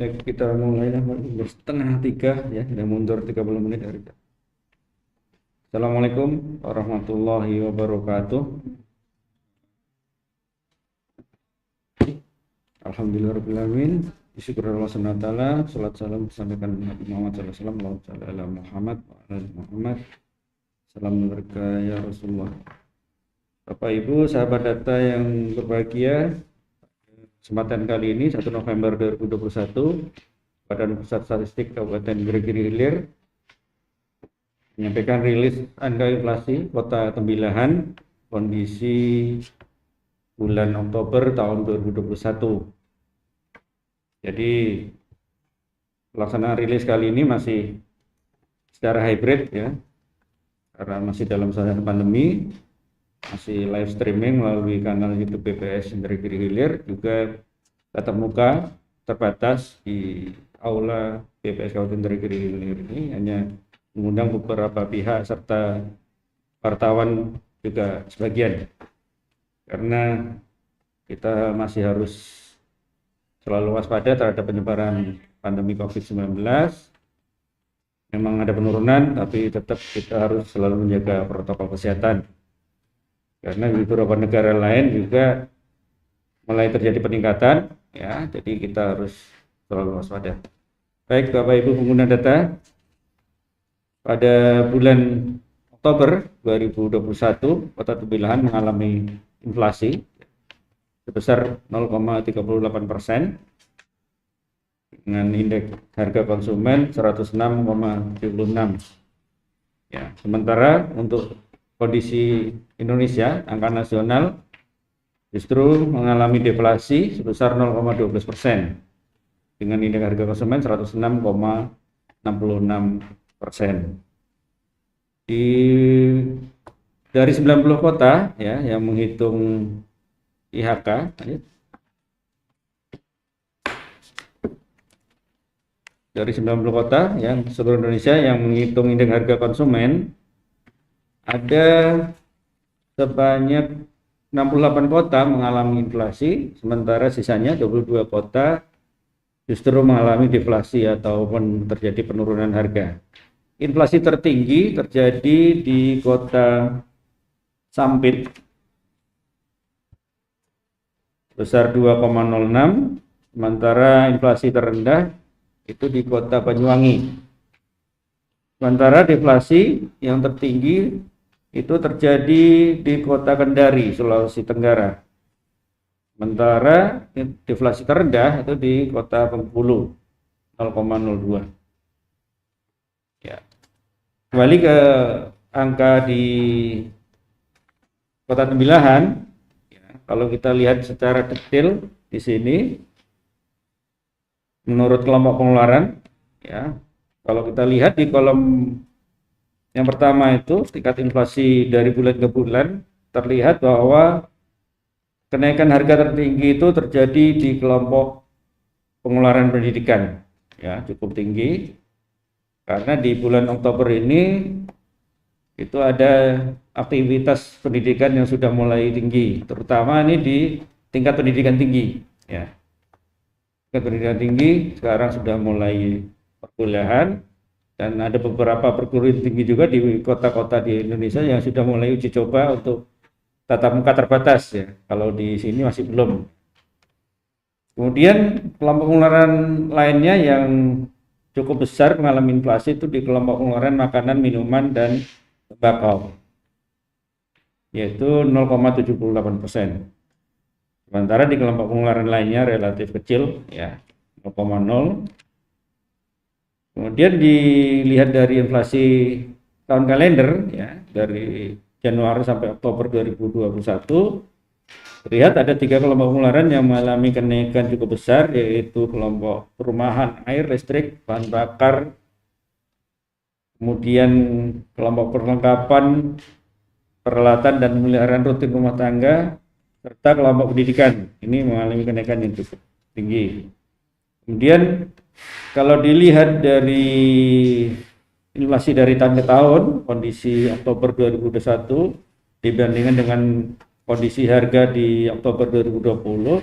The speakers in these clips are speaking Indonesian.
Baik, kita mulai setengah tiga ya, sudah mundur 30 menit dari kita. Assalamualaikum warahmatullahi wabarakatuh. Alhamdulillahirrahmanirrahim. Syukur Allah SWT, salat salam disampaikan Nabi Muhammad SAW, Allahumma shalli ala Muhammad wa ala ali Muhammad. Salam berkah ya Rasulullah. Bapak Ibu, sahabat data yang berbahagia, kesempatan kali ini 1 November 2021, Badan Pusat Statistik Kabupaten Gersik Hilir menyampaikan rilis angka inflasi Kota Tembilahan kondisi bulan Oktober tahun 2021. Jadi pelaksanaan rilis kali ini masih secara hybrid ya, karena masih dalam suasana pandemi, masih live streaming melalui kanal YouTube BPS Gersik Hilir, juga tatap muka terbatas di aula BPS Kabupaten Gersik Hilir ini hanya mengundang beberapa pihak serta wartawan juga sebagian, karena kita masih harus selalu waspada terhadap penyebaran pandemi COVID-19. Memang ada penurunan, tapi tetap kita harus selalu menjaga protokol kesehatan, karena di beberapa negara lain juga mulai terjadi peningkatan ya, jadi kita harus selalu waspada. Baik Bapak Ibu pengguna data, pada bulan Oktober 2021, Kota Tembilahan mengalami inflasi sebesar 0,38% dengan indeks harga konsumen 106,76. Ya, sementara untuk kondisi Indonesia, angka nasional justru mengalami deflasi sebesar 0,12% dengan indeks harga konsumen 106,66%. Dari 90 kota ya yang menghitung IHK, dari 90 kota yang seluruh Indonesia yang menghitung indeks harga konsumen, ada sebanyak 68 kota mengalami inflasi, sementara sisanya 22 kota justru mengalami deflasi ataupun terjadi penurunan harga. Inflasi tertinggi terjadi di Kota Sampit sebesar 2,06, sementara inflasi terendah itu di Kota Banyuwangi. Sementara deflasi yang tertinggi itu terjadi di Kota Kendari, Sulawesi Tenggara. Sementara deflasi terendah itu di Kota Bengkulu 0,02. Ya. Kembali ke angka di Kota Tembilahan, ya, kalau kita lihat secara detail di sini, menurut kelompok pengeluaran, ya, kalau kita lihat di kolom yang pertama itu tingkat inflasi dari bulan ke bulan, terlihat bahwa kenaikan harga tertinggi itu terjadi di kelompok pengeluaran pendidikan, ya, cukup tinggi, karena di bulan Oktober ini itu ada aktivitas pendidikan yang sudah mulai tinggi, terutama ini di tingkat pendidikan tinggi, ya. Tingkat pendidikan tinggi sekarang sudah mulai perkuliahan, dan ada beberapa perguruan tinggi juga di kota-kota di Indonesia yang sudah mulai uji coba untuk tatap muka terbatas ya. Kalau di sini masih belum. Kemudian kelompok pengeluaran lainnya yang cukup besar mengalami inflasi itu di kelompok pengeluaran makanan, minuman, dan tembakau, yaitu 0,78%. Sementara di kelompok pengeluaran lainnya relatif kecil ya, 0,0. Kemudian dilihat dari inflasi tahun kalender ya, dari Januari sampai Oktober 2021, terlihat ada 3 kelompok pengeluaran yang mengalami kenaikan cukup besar, yaitu kelompok perumahan, air, listrik, bahan bakar, kemudian kelompok perlengkapan, peralatan dan pemeliharaan rutin rumah tangga, serta kelompok pendidikan. Ini mengalami kenaikan yang cukup tinggi. Kemudian kalau dilihat dari inflasi dari tahun ke tahun, kondisi Oktober 2021 dibandingkan dengan kondisi harga di Oktober 2020,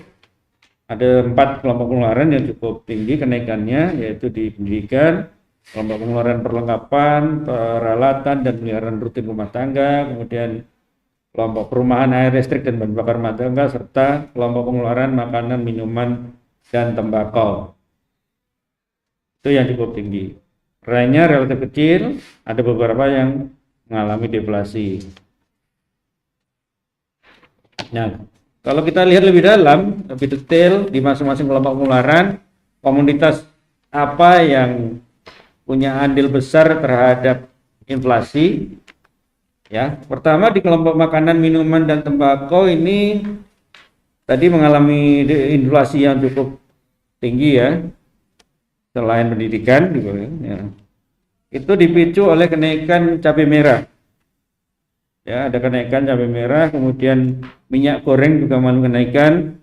ada 4 kelompok pengeluaran yang cukup tinggi kenaikannya, yaitu di pendidikan, kelompok pengeluaran perlengkapan, peralatan dan pemeliharaan rutin rumah tangga, kemudian kelompok perumahan, air listrik dan bahan bakar rumah tangga, serta kelompok pengeluaran makanan, minuman, dan tembakau. Itu yang cukup tinggi. Lainnya relatif kecil, ada beberapa yang mengalami deflasi. Nah, kalau kita lihat lebih dalam, lebih detail di masing-masing kelompok pengeluaran, komunitas apa yang punya andil besar terhadap inflasi? Ya, pertama di kelompok makanan, minuman, dan tembakau ini tadi mengalami inflasi yang cukup tinggi ya, selain pendidikan gitu ya. Itu dipicu oleh kenaikan cabai merah. Ya, ada kenaikan cabai merah, kemudian minyak goreng juga mulai kenaikan.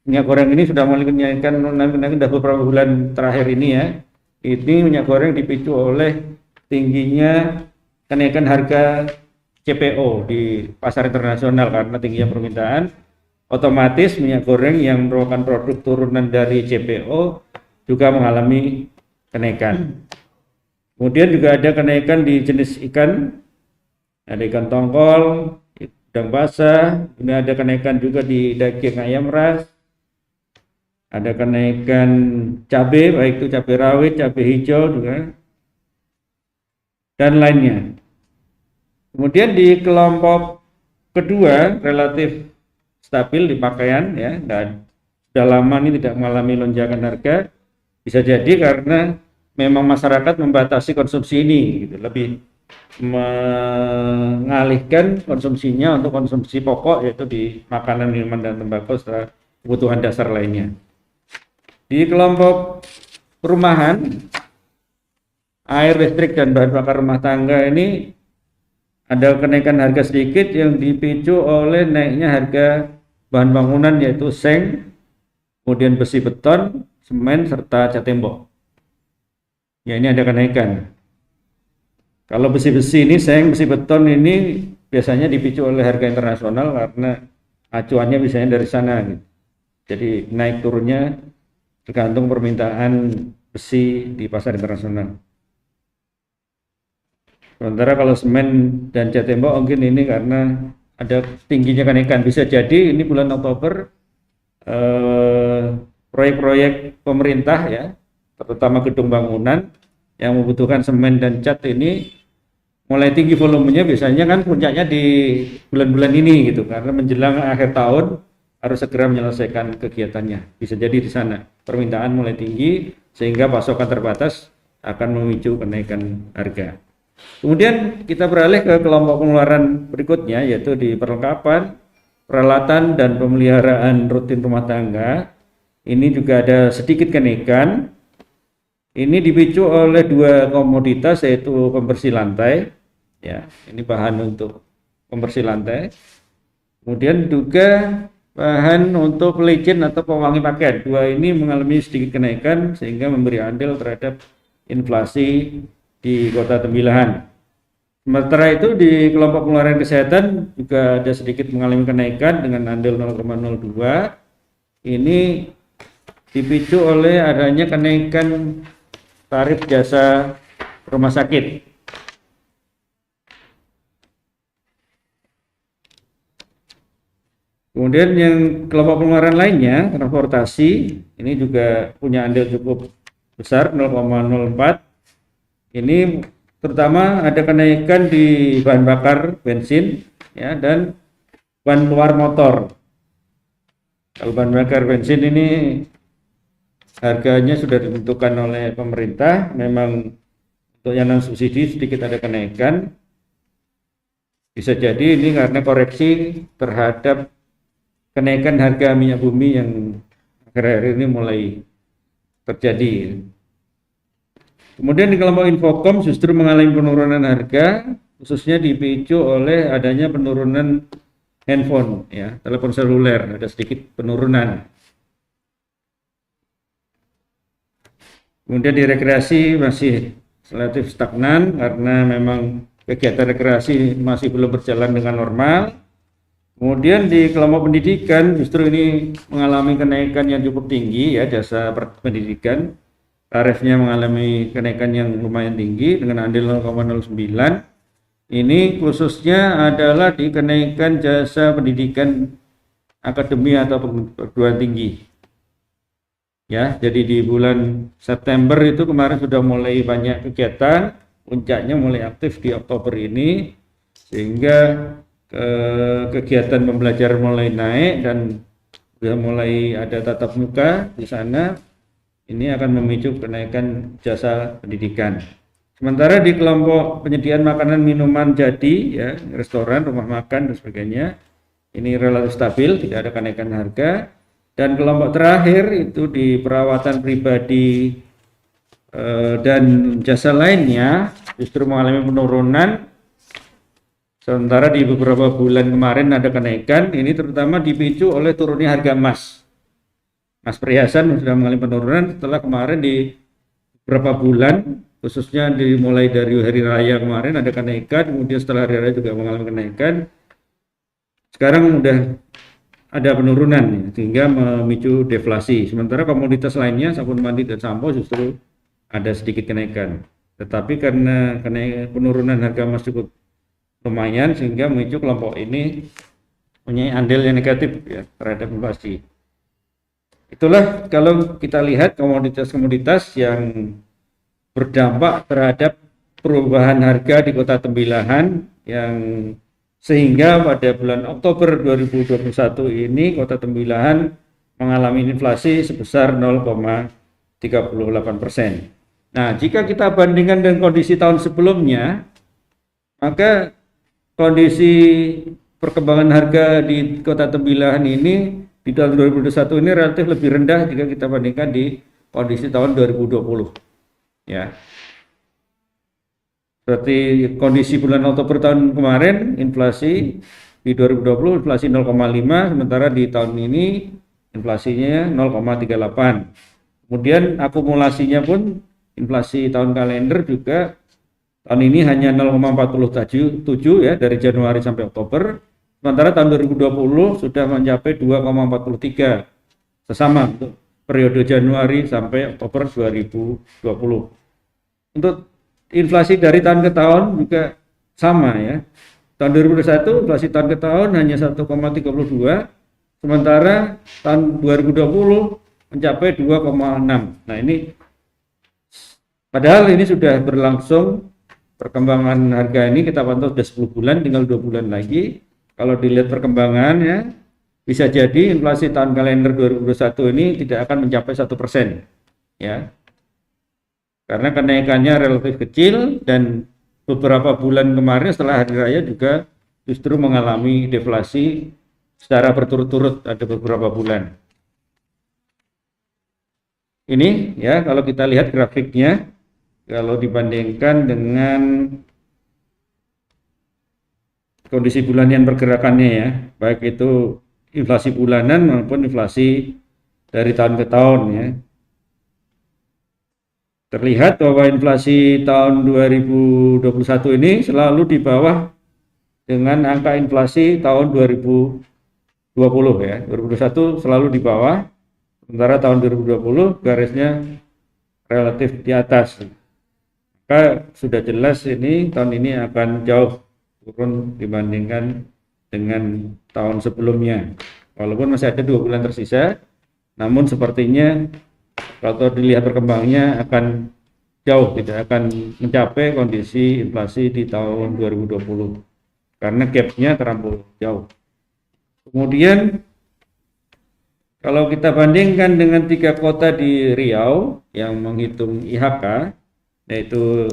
Minyak goreng ini sudah mulai kenaikan sudah beberapa bulan terakhir ini ya. Ini minyak goreng dipicu oleh tingginya kenaikan harga CPO di pasar internasional karena tingginya permintaan. Otomatis minyak goreng yang merupakan produk turunan dari CPO juga mengalami kenaikan. Kemudian juga ada kenaikan di jenis ikan. Ada ikan tongkol, udang basah, ini ada kenaikan juga di daging ayam ras, ada kenaikan cabai, baik itu cabai rawit, cabai hijau juga, dan lainnya. Kemudian di kelompok kedua relatif stabil di pakaian ya, dan sudah lama ini tidak mengalami lonjakan harga, bisa jadi karena memang masyarakat membatasi konsumsi ini, gitu, lebih mengalihkan konsumsinya untuk konsumsi pokok yaitu di makanan, minuman, dan tembakau serta kebutuhan dasar lainnya. Di kelompok perumahan, air listrik dan bahan bakar rumah tangga ini ada kenaikan harga sedikit yang dipicu oleh naiknya harga bahan bangunan yaitu seng, kemudian besi beton, semen, serta cat tembok. Ya, ini ada kenaikan. Kalau besi-besi ini, seng, besi beton ini biasanya dipicu oleh harga internasional karena acuannya biasanya dari sana gitu. Jadi naik turunnya tergantung permintaan besi di pasar internasional. Sementara kalau semen dan cat tembok mungkin ini karena ada tingginya kenaikan. Bisa jadi ini bulan Oktober proyek-proyek pemerintah ya, terutama gedung bangunan yang membutuhkan semen dan cat ini mulai tinggi volumenya, biasanya kan puncaknya di bulan-bulan ini gitu, karena menjelang akhir tahun harus segera menyelesaikan kegiatannya. Bisa jadi di sana permintaan mulai tinggi sehingga pasokan terbatas akan memicu kenaikan harga. Kemudian kita beralih ke kelompok pengeluaran berikutnya yaitu di perlengkapan, peralatan, dan pemeliharaan rutin rumah tangga. Ini juga ada sedikit kenaikan. Ini dipicu oleh dua komoditas yaitu pembersih lantai, ya, ini bahan untuk pembersih lantai. Kemudian juga bahan untuk pelicin atau pewangi pakaian. Dua ini mengalami sedikit kenaikan sehingga memberi andil terhadap inflasi di Kota Tembilahan. Sementara itu di kelompok pengeluaran kesehatan juga ada sedikit mengalami kenaikan dengan andil 0,02. Ini dipicu oleh adanya kenaikan tarif jasa rumah sakit. Kemudian yang kelompok pengeluaran lainnya, transportasi, ini juga punya andil cukup besar 0,04. Ini terutama ada kenaikan di bahan bakar bensin ya, dan bahan keluar motor. Kalau bahan bakar bensin ini harganya sudah ditentukan oleh pemerintah, memang untuk yang non subsidi sedikit ada kenaikan. Bisa jadi ini karena koreksi terhadap kenaikan harga minyak bumi yang akhir-akhir ini mulai terjadi. Kemudian di kelompok Infocom justru mengalami penurunan harga, khususnya dipicu oleh adanya penurunan handphone, ya, telepon seluler, ada sedikit penurunan. Kemudian di rekreasi masih relatif stagnan karena memang kegiatan rekreasi masih belum berjalan dengan normal. Kemudian di kelompok pendidikan justru ini mengalami kenaikan yang cukup tinggi ya, jasa pendidikan tarifnya mengalami kenaikan yang lumayan tinggi dengan andil 0,09. Ini khususnya adalah di kenaikan jasa pendidikan akademi atau perguruan tinggi. Ya, jadi di bulan September itu kemarin sudah mulai banyak kegiatan, puncaknya mulai aktif di Oktober ini, sehingga kegiatan pembelajaran mulai naik dan sudah mulai ada tatap muka di sana. Ini akan memicu kenaikan jasa pendidikan. Sementara di kelompok penyediaan makanan minuman jadi ya, restoran, rumah makan dan sebagainya, ini relatif stabil, tidak ada kenaikan harga. Dan kelompok terakhir itu di perawatan pribadi dan jasa lainnya justru mengalami penurunan. Sementara di beberapa bulan kemarin ada kenaikan, ini terutama dipicu oleh turunnya harga emas. Emas perhiasan sudah mengalami penurunan setelah kemarin di beberapa bulan, khususnya dimulai dari hari raya kemarin ada kenaikan, kemudian setelah hari raya juga mengalami kenaikan. Sekarang sudah ada penurunan sehingga memicu deflasi. Sementara komoditas lainnya sabun mandi dan sampo justru ada sedikit kenaikan. Tetapi karena penurunan harga emas cukup lumayan sehingga memicu kelompok ini punya andil yang negatif ya terhadap inflasi. Itulah kalau kita lihat komoditas-komoditas yang berdampak terhadap perubahan harga di Kota Tembilahan yang sehingga pada bulan Oktober 2021 ini Kota Tembilahan mengalami inflasi sebesar 0,38%. Nah, jika kita bandingkan dengan kondisi tahun sebelumnya, maka kondisi perkembangan harga di Kota Tembilahan ini di tahun 2021 ini relatif lebih rendah jika kita bandingkan di kondisi tahun 2020. Ya. Berarti kondisi bulan Oktober tahun kemarin inflasi di 2020 inflasi 0,5, sementara di tahun ini inflasinya 0,38. Kemudian akumulasinya pun inflasi tahun kalender juga tahun ini hanya 0,47 ya dari Januari sampai Oktober. Sementara tahun 2020 sudah mencapai 2,43 sesama untuk periode Januari sampai Oktober 2020. Untuk inflasi dari tahun ke tahun juga sama ya. Tahun 2021 inflasi tahun ke tahun hanya 1,32, sementara tahun 2020 mencapai 2,6. Nah ini padahal ini sudah berlangsung perkembangan harga ini kita pantau sudah 10 bulan, tinggal 2 bulan lagi. Kalau dilihat perkembangannya, bisa jadi inflasi tahun kalender 2021 ini tidak akan mencapai 1%, ya. Karena kenaikannya relatif kecil dan beberapa bulan kemarin setelah hari raya juga justru mengalami deflasi secara berturut-turut ada beberapa bulan. Ini ya kalau kita lihat grafiknya, kalau dibandingkan dengan kondisi bulanian pergerakannya ya, baik itu inflasi bulanan maupun inflasi dari tahun ke tahun ya. Terlihat bahwa inflasi tahun 2021 ini selalu di bawah dengan angka inflasi tahun 2020 ya. 2021 selalu di bawah, sementara tahun 2020 garisnya relatif di atas. Maka sudah jelas ini tahun ini akan jauh turun dibandingkan dengan tahun sebelumnya. Walaupun masih ada 2 bulan tersisa, namun sepertinya kalau dilihat perkembangannya akan jauh tidak akan mencapai kondisi inflasi di tahun 2020 karena gapnya terlampau jauh. Kemudian kalau kita bandingkan dengan 3 kota di Riau yang menghitung IHK, yaitu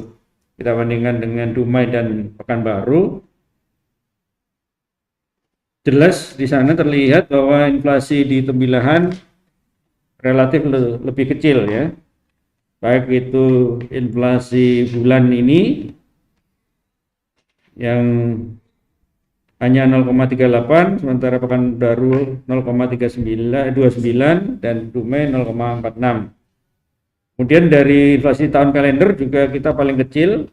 kita bandingkan dengan Dumai dan Pekanbaru, jelas di sana terlihat bahwa inflasi di Tembilahan relatif lebih kecil ya. Baik itu inflasi bulan ini yang hanya 0,38, sementara Pekanbaru 0,29 dan Dumai 0,46. Kemudian dari inflasi tahun kalender juga kita paling kecil,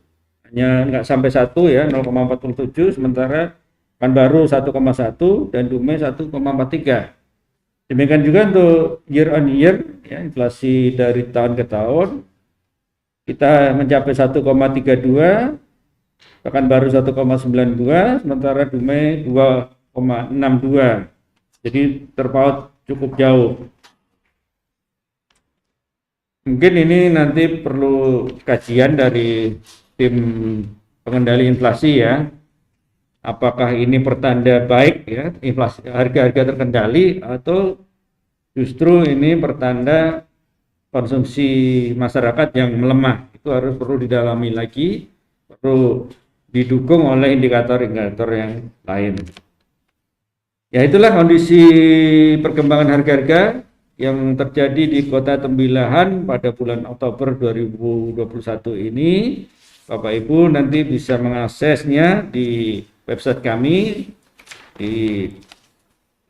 hanya nggak sampai 1 ya, 0,47, sementara Pekanbaru 1,1 dan Dumai 1,43. Demikian juga untuk year on year, ya, inflasi dari tahun ke tahun kita mencapai 1,32, Pekanbaru 1,92, sementara Dumai 2,62. Jadi terpaut cukup jauh. Mungkin ini nanti perlu kajian dari tim pengendali inflasi ya. Apakah ini pertanda baik ya, inflasi harga-harga terkendali, atau justru ini pertanda konsumsi masyarakat yang melemah. Itu harus perlu didalami lagi, perlu didukung oleh indikator-indikator yang lain. Ya, itulah kondisi perkembangan harga-harga yang terjadi di Kota Tembilahan pada bulan Oktober 2021 ini. Bapak Ibu nanti bisa mengaksesnya di website kami di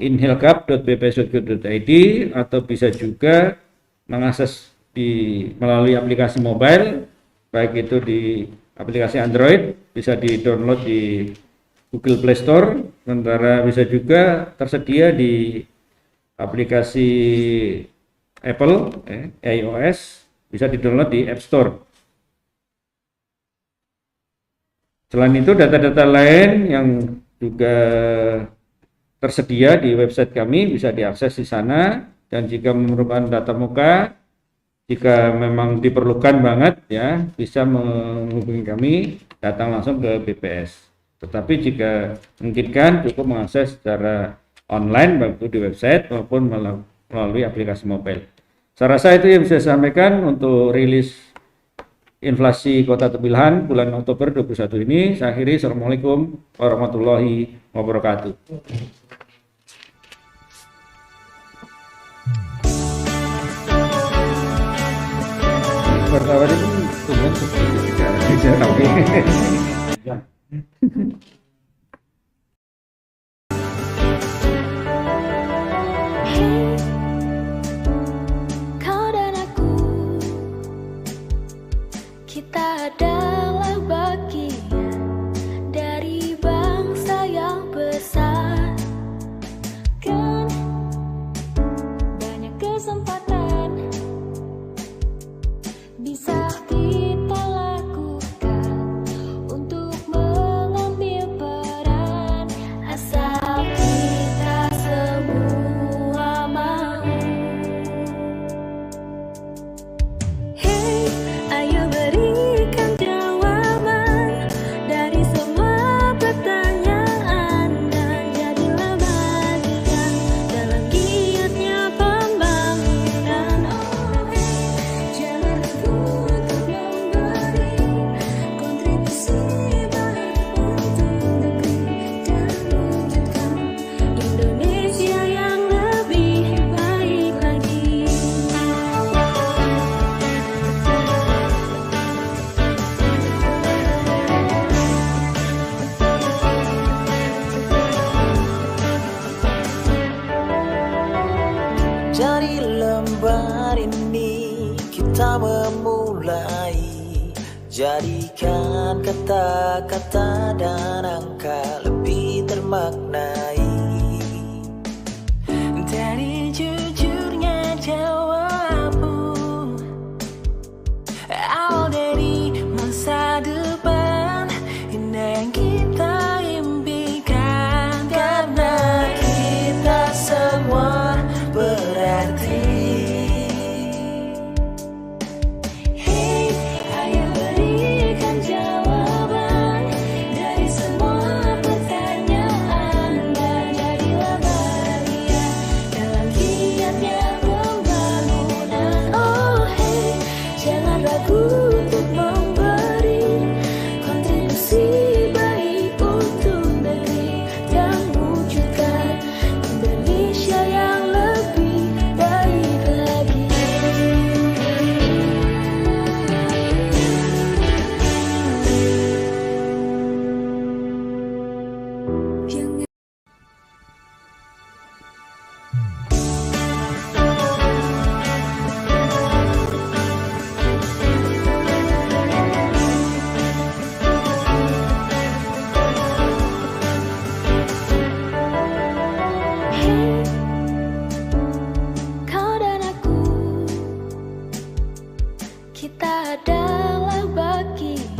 inhelcap.bps.go.id, atau bisa juga mengakses melalui aplikasi mobile, baik itu di aplikasi Android, bisa di-download di Google Play Store, sementara bisa juga tersedia di aplikasi Apple, iOS, bisa di-download di App Store. Selain itu, data-data lain yang juga tersedia di website kami bisa diakses di sana, dan jika memerlukan data muka, jika memang diperlukan banget ya, bisa menghubungi kami, datang langsung ke BPS. Tetapi jika memungkinkan, cukup mengakses secara online, baik itu di website maupun melalui aplikasi mobile. Saya rasa itu yang bisa saya sampaikan untuk rilis inflasi Kota Tembilahan bulan Oktober 2021 ini. Saya akhiri. Assalamualaikum warahmatullahi wabarakatuh. Wartawan itu tujuan seperti tapi Kau dan aku, kita adalah bagian dari bangsa yang besar. Kan banyak kesempatan bisa kita lakukan untuk mengambil peran, asal kita semua mau. Hey, ayo berikan jawaban dari semua pertanyaan, dan jadilah bagian dalam giatnya pembangunan. Oh, hey, jangan ragu untuk memberi kontribusi baik untuk negeri dan wujudkan Indonesia yang lebih baik lagi. Dari lembar ini kita memulai, jadikan kata-kata dan angka lebih termaknai. Dari jujurnya jawabmu, awal dari masa depan indah yang kita impikan, karena kita semua berarti. Hey, ayo berikan jawaban dari semua pertanyaan, dan kita adalah bagian